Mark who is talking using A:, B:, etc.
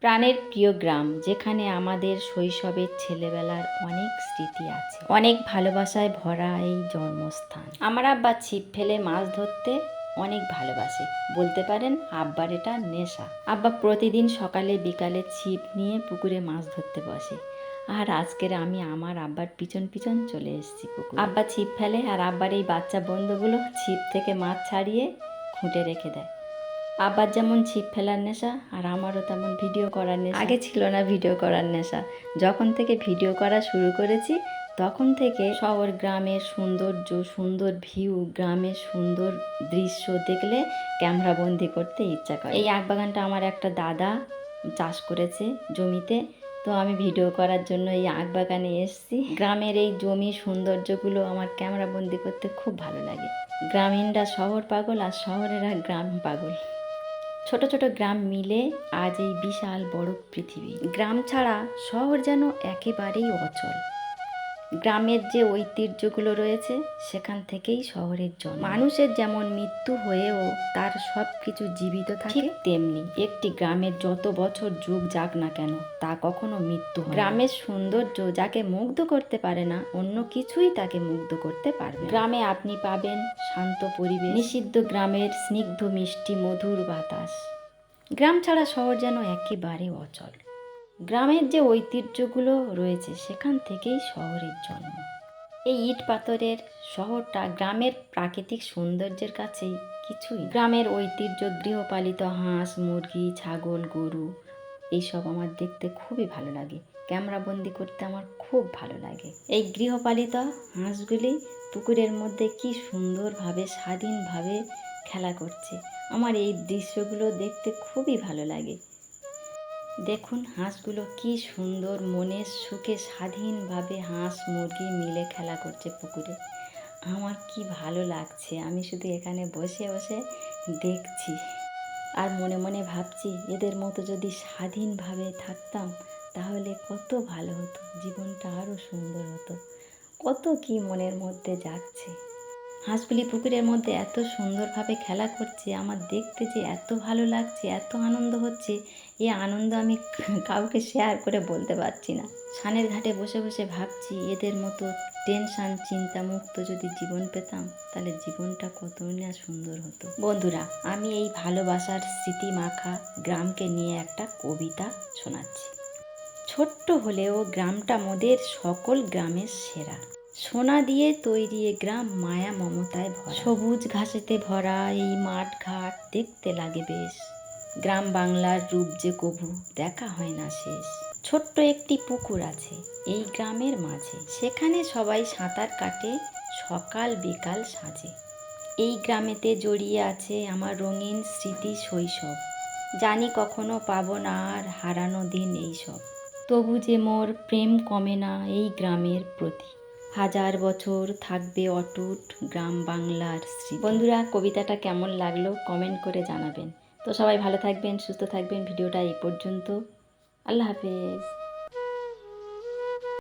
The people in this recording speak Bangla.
A: প্রাণের প্রিয় গ্রাম, যেখানে আমাদের শৈশবের ছেলেবেলার অনেক স্মৃতি আছে, অনেক ভালোবাসায় ভরা এই জন্মস্থান। আমার আব্বা ছিপ ফেলে মাছ ধরতে অনেক ভালোবাসে, বলতে পারেন আব্বার এটা নেশা। আব্বা প্রতিদিন সকালে বিকালে ছিপ নিয়ে পুকুরে মাছ ধরতে বসে, আর আজকের আমি আমার আব্বার পিছন পিছন চলে এসেছি পুকুরে। আব্বা ছিপ ফেলে আর আব্বার এই বাচ্চা বন্ধুগুলো ছিপ থেকে মাছ ছাড়িয়ে খুঁটে রেখে দেয়। আবার যেমন ছিপ ফেলার নেশা, আর আমারও তেমন ভিডিও করার নেশা। আগে ছিল না ভিডিও করার নেশা, যখন থেকে ভিডিও করা শুরু করেছি তখন থেকে শহর গ্রামের সৌন্দর্য, সুন্দর ভিউ, গ্রামের সুন্দর দৃশ্য দেখলে ক্যামেরা বন্দি করতে ইচ্ছা করে। এই আখবাগানটা আমার একটা দাদা চাষ করেছে জমিতে, তো আমি ভিডিও করার জন্য এই আখবাগানে এসেছি। গ্রামের এই জমি সৌন্দর্যগুলো আমার ক্যামেরা বন্দি করতে খুব ভালো লাগে। গ্রামীণরা শহর পাগল আর শহরেরা গ্রাম পাগল। ছোট ছোট গ্রাম মিলে আজ এই বিশাল বড় পৃথিবী। গ্রাম ছাড়া শহর যেন একেবারেই অচল। গ্রামের যে ঐতিহ্যগুলো রয়েছে সেখান থেকেই শহরের জন্ম। মানুষের যেমন মৃত্যু হয়েও তার সব কিছু জীবিত থাকে, তেমনি একটি গ্রামের যত বছর যুগ যাক না কেন তা কখনো মৃত্যু হয় না। গ্রামের সৌন্দর্য যাকে মুগ্ধ করতে পারে না, অন্য কিছুই তাকে মুগ্ধ করতে পারবে। গ্রামে আপনি পাবেন শান্ত পরিবেশ, নিষিদ্ধ গ্রামের স্নিগ্ধ মিষ্টি মধুর বাতাস। গ্রাম ছাড়া শহর যেন একেবারে অচল। গ্রামের যে ঐতিহ্যগুলো রয়েছে সেখান থেকেই শহরের জন্ম। এই ইট পাথরের শহরটা গ্রামের প্রাকৃতিক সৌন্দর্যের কাছেই কিছুই। গ্রামের ঐতিহ্য, গৃহপালিত হাঁস, মুরগি, ছাগল, গরু, এইসব আমার দেখতে খুবই ভালো লাগে। ক্যামেরা বন্দি করতে আমার খুব ভালো লাগে। এই গৃহপালিত হাঁসগুলি পুকুরের মধ্যে কি সুন্দরভাবে স্বাধীনভাবে খেলা করছে। আমার এই দৃশ্যগুলো দেখতে খুবই ভালো লাগে। দেখুন হাঁসগুলো কি সুন্দর মনের সুখে স্বাধীনভাবে হাঁস মুরগি মিলে খেলা করছে পুকুরে। আমার কি ভালো লাগছে, আমি শুধু এখানে বসে বসে দেখছি আর মনে মনে ভাবছি এদের মতো যদি স্বাধীনভাবে থাকতাম তাহলে কত ভালো হতো, জীবনটা আরও সুন্দর হতো। কত কি মনের মধ্যে যাচ্ছে। হাঁসগুলি পুকুরের মধ্যে এত সুন্দরভাবে খেলা করছে, আমার দেখতে যে এত ভালো লাগছে, এত আনন্দ হচ্ছে। এই আনন্দ আমি কাউকে শেয়ার করে বলতে পারছি না। সানের ঘাটে বসে বসে ভাবছি এদের মতো টেনশন চিন্তামুক্ত যদি জীবন পেতাম তাহলে জীবনটা কত না সুন্দর হতো। বন্ধুরা, আমি এই ভালোবাসার স্মৃতি মাখা গ্রামকে নিয়ে একটা কবিতা শোনাচ্ছি। ছোট্ট হলেও গ্রামটা মোদের সকল গ্রামের সেরা। সোনা দিয়ে তৈরি এ গ্রাম মায়া মমতায় ভরা। সবুজ ঘাসেতে ভরা এই মাঠ ঘাট দেখতে লাগে বেশ। গ্রাম বাংলার রূপ যে কভু দেখা হয় না শেষ। ছোট্ট একটি পুকুর আছে এই গ্রামের মাঝে, সেখানে সবাই সাঁতার কাটে সকাল বিকাল সাঁঝে। এই গ্রামেতে জড়িয়ে আছে আমার রঙিন স্মৃতি শৈশব। জানি কখনো পাবো না আর হারানো দিন এইসব। তবু যে মোর প্রেম কমে না এই গ্রামের প্রতি। হাজার বছর থাকবে অটুট গ্রাম বাংলার স্মৃতি। বন্ধুরা, কবিতাটা কেমন লাগলো কমেন্ট করে জানাবেন। তো সবাই ভালো থাকবেন, সুস্থ থাকবেন। ভিডিওটা এই পর্যন্ত। আল্লাহ হাফেজ।